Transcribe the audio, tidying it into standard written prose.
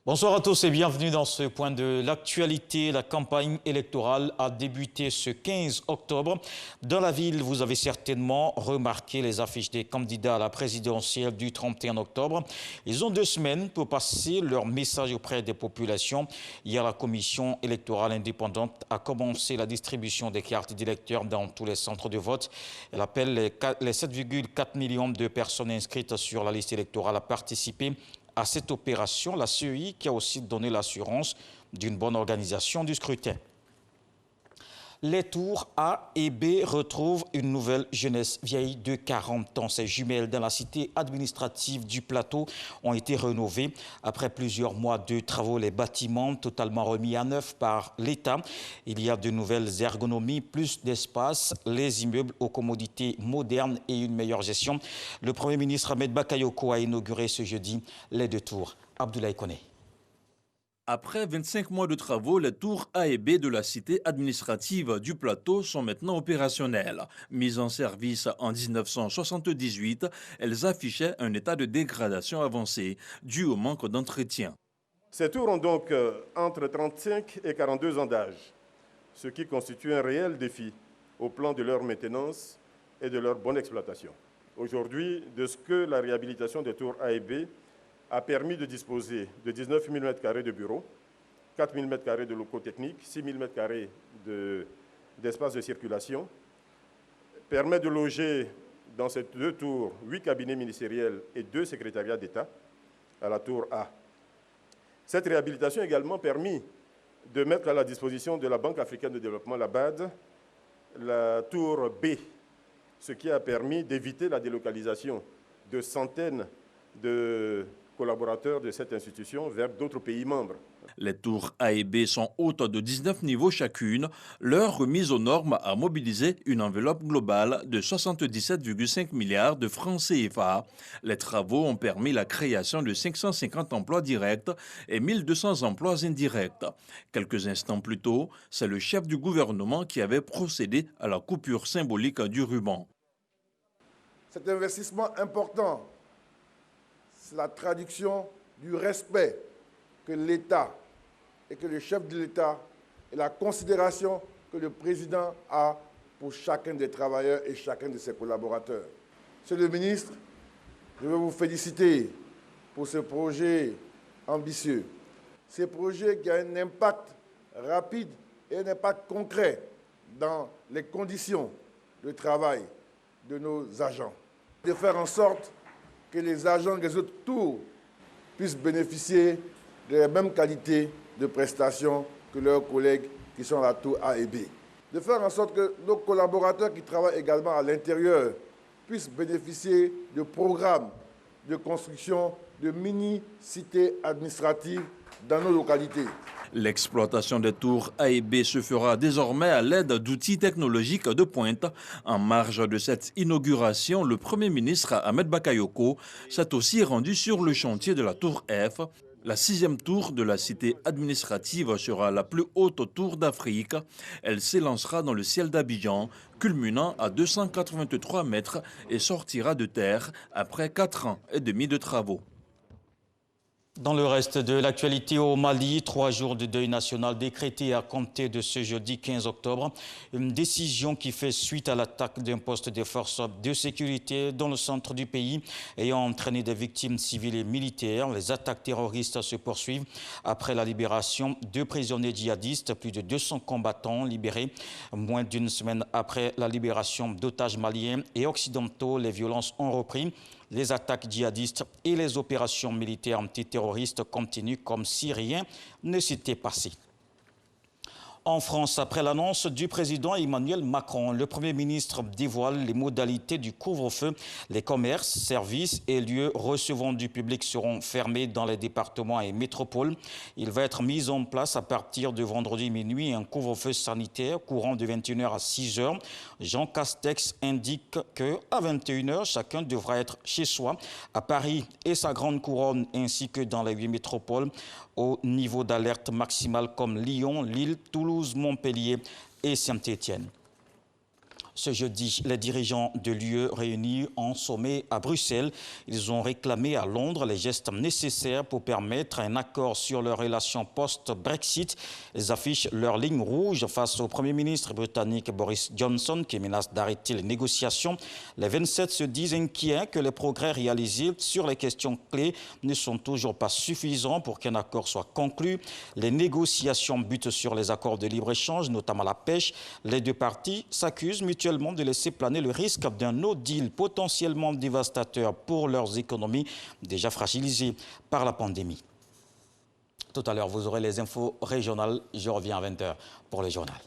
Bonsoir à tous et bienvenue dans ce point de l'actualité. La campagne électorale a débuté ce 15 octobre. Dans la ville, vous avez certainement remarqué les affiches des candidats à la présidentielle du 31 octobre. Ils ont 2 semaines pour passer leur message auprès des populations. Hier, la commission électorale indépendante a commencé la distribution des cartes d'électeurs dans tous les centres de vote. Elle appelle les 7,4 millions de personnes inscrites sur la liste électorale à participer à cette opération, la CEI qui a aussi donné l'assurance d'une bonne organisation du scrutin. Les tours A et B retrouvent une nouvelle jeunesse vieille de 40 ans. Ces jumelles dans la cité administrative du plateau ont été rénovées. Après plusieurs mois de travaux, les bâtiments totalement remis à neuf par l'État. Il y a de nouvelles ergonomies, plus d'espace, les immeubles aux commodités modernes et une meilleure gestion. Le Premier ministre Ahmed Bakayoko a inauguré ce jeudi les 2 tours. Abdoulaye Koné. Après 25 mois de travaux, les tours A et B de la cité administrative du plateau sont maintenant opérationnelles. Mises en service en 1978, elles affichaient un état de dégradation avancé dû au manque d'entretien. Ces tours ont donc entre 35 et 42 ans d'âge, ce qui constitue un réel défi au plan de leur maintenance et de leur bonne exploitation. Aujourd'hui, de ce que la réhabilitation des tours A et B a permis de disposer de 19 000 m² de bureaux, 4 000 m² de locaux techniques, 6 000 m² d'espace de circulation, permet de loger dans ces 2 tours 8 cabinets ministériels et 2 secrétariats d'État à la tour A. Cette réhabilitation a également permis de mettre à la disposition de la Banque africaine de développement, la BAD, la tour B, ce qui a permis d'éviter la délocalisation de centaines de collaborateurs de cette institution vers d'autres pays membres. Les tours A et B sont hautes de 19 niveaux chacune. Leur remise aux normes a mobilisé une enveloppe globale de 77,5 milliards de francs CFA. Les travaux ont permis la création de 550 emplois directs et 1200 emplois indirects. Quelques instants plus tôt, c'est le chef du gouvernement qui avait procédé à la coupure symbolique du ruban. Cet investissement important, c'est la traduction du respect que l'État et que le chef de l'État et la considération que le président a pour chacun des travailleurs et chacun de ses collaborateurs. Monsieur le ministre, je veux vous féliciter pour ce projet ambitieux. Ce projet qui a un impact rapide et un impact concret dans les conditions de travail de nos agents. De faire en sorte que les agents des autres tours puissent bénéficier de la même qualité de prestations que leurs collègues qui sont à la tour A et B. De faire en sorte que nos collaborateurs qui travaillent également à l'intérieur puissent bénéficier de programmes de construction de mini-cités administratives dans nos localités. L'exploitation des tours A et B se fera désormais à l'aide d'outils technologiques de pointe. En marge de cette inauguration, le Premier ministre Ahmed Bakayoko s'est aussi rendu sur le chantier de la tour F. La 6e tour de la cité administrative sera la plus haute tour d'Afrique. Elle s'élancera dans le ciel d'Abidjan, culminant à 283 mètres et sortira de terre après 4 ans et demi de travaux. Dans le reste de l'actualité au Mali, 3 jours de deuil national décrétés à compter de ce jeudi 15 octobre. Une décision qui fait suite à l'attaque d'un poste des forces de sécurité dans le centre du pays ayant entraîné des victimes civiles et militaires. Les attaques terroristes se poursuivent après la libération de prisonniers djihadistes, plus de 200 combattants libérés. Moins d'1 semaine après la libération d'otages maliens et occidentaux, les violences ont repris. Les attaques djihadistes et les opérations militaires antiterroristes continuent comme si rien ne s'était passé. En France, après l'annonce du président Emmanuel Macron, le Premier ministre dévoile les modalités du couvre-feu. Les commerces, services et lieux recevant du public seront fermés dans les départements et métropoles. Il va être mis en place à partir de vendredi minuit un couvre-feu sanitaire courant de 21h à 6h. Jean Castex indique qu'à 21h, chacun devra être chez soi. À Paris et sa grande couronne ainsi que dans les 8 métropoles, au niveau d'alerte maximale comme Lyon, Lille, Toulouse, Montpellier et Saint-Étienne. Ce jeudi, les dirigeants de l'UE réunis en sommet à Bruxelles, ils ont réclamé à Londres les gestes nécessaires pour permettre un accord sur leurs relations post-Brexit. Ils affichent leur ligne rouge face au Premier ministre britannique Boris Johnson qui menace d'arrêter les négociations. Les 27 se disent inquiets que les progrès réalisés sur les questions clés ne sont toujours pas suffisants pour qu'un accord soit conclu. Les négociations butent sur les accords de libre-échange, notamment la pêche. Les deux parties s'accusent mutuellement de laisser planer le risque d'un no deal potentiellement dévastateur pour leurs économies déjà fragilisées par la pandémie. Tout à l'heure, vous aurez les infos régionales. Je reviens à 20h pour le journal.